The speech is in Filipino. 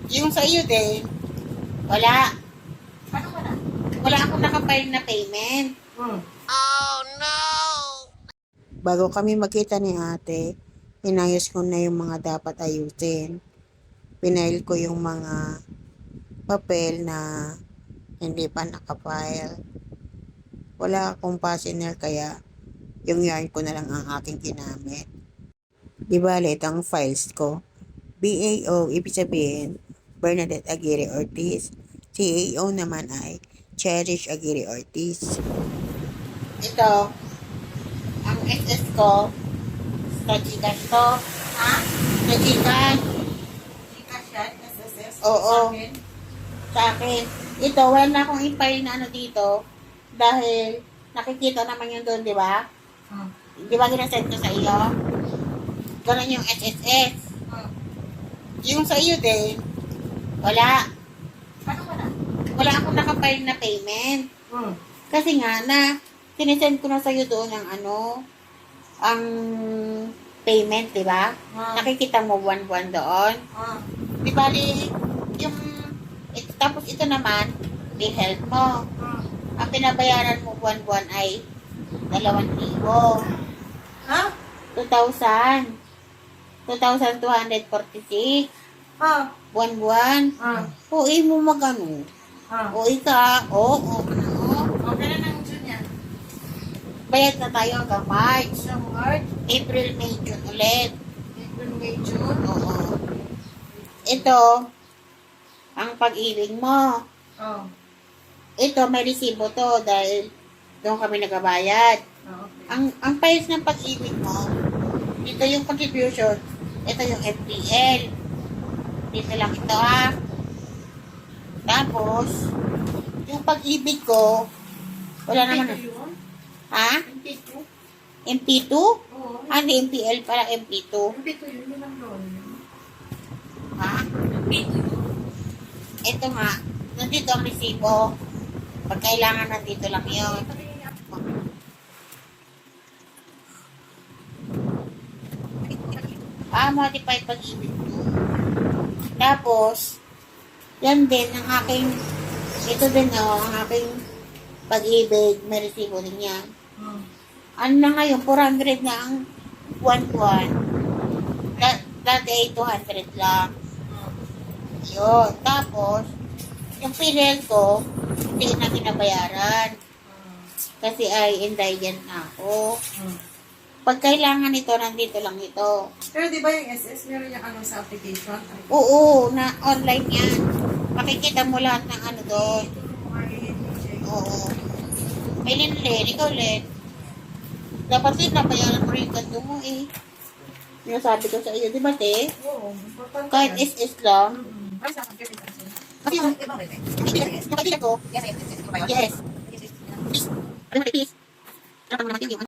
Yung sa iyo din, wala. Ano wala? Wala akong nakapile na payment. Oh, no! Bago kami magkita ni ate, inayos ko na yung mga dapat ayusin. Pinail ko yung mga papel na hindi pa nakapile. Wala akong passenger kaya yung yarn ko na lang ang aking ginamit. Di bale, ito ang files ko. BAO, ibig sabihin, Bernadette Aguirre Ortiz. CAO naman ay Cherish Aguirre Ortiz. Ito, ang SS ko, sa Gcash to. Ha? Sa Gcash. Gcash yan? SSS? Oo. Sa akin? Sa akin. Ito, wala na akong i-file na ano dito. Dahil, nakikita naman yun doon, di ba? Di ba ginasend ko sa iyo? Ganun yung SSS. Yung sa iyo din, wala. Ano wala? Wala akong nakapile na payment. Kasi nga na, sinisend ko na sa'yo doon ang ano, ang payment, di ba? Nakikita mo buwan-buwan doon. Di ba yung, tapos ito naman, PhilHealth mo. Ang pinabayaran mo buwan-buwan ay 2,000. Ha? 2,000. 2,246. Buwan-buwan. Uwi mo magano. Uwi ka. Oo. Okay na ng June yan. Bayad na tayo hanggang March. Sa March, April, May, June ulit. April, May, June. Oo. Ito, ang pag-ibig mo. Ito, may resibo to dahil doon kami nagabayad. Okay. Ang files ng pag-ibig mo, dito yung contribution, ito yung FPL. Dito lang ito ha. Tapos, yung pag-ibig ko, wala naman. MP2 yun? Ha? MP2? MP2? Oo. Hindi, MPL para MP2. MP2 yun, yun ang loan. Ha? MP2 yun. Ito nga, nandito ang resibo. Pag kailangan, nandito lang yun. Modified pag-ibig ko. Tapos, yan din, ang aking, ito din ang aking pag-ibig, may resibo din yan. Ano na ngayon, 400 na ang buwan-buwan. Dati ay 200 lang. Yun. Tapos, yung PhilHealth ko, hindi na kinabayaran. Kasi ay indigent na ako. Pag kailangan ito, nandito lang ito. Pero di ba yung SS, meron yung ano sa application? Oo, na online yan. Makikita mo lahat ng ano doon. Oo. May Lin, ikaw Len. Dapat din, nabayaran mo rin ganito mo eh. Yung sabi ko sa iyo, di ba te? Oo, importante Kahit yan. SS lang. Ay, sa akin, kasi kasi. Kasi yung kaibigan ko, Yes, yes, yes. yes. Please, ano mo please? Ano mo naman yung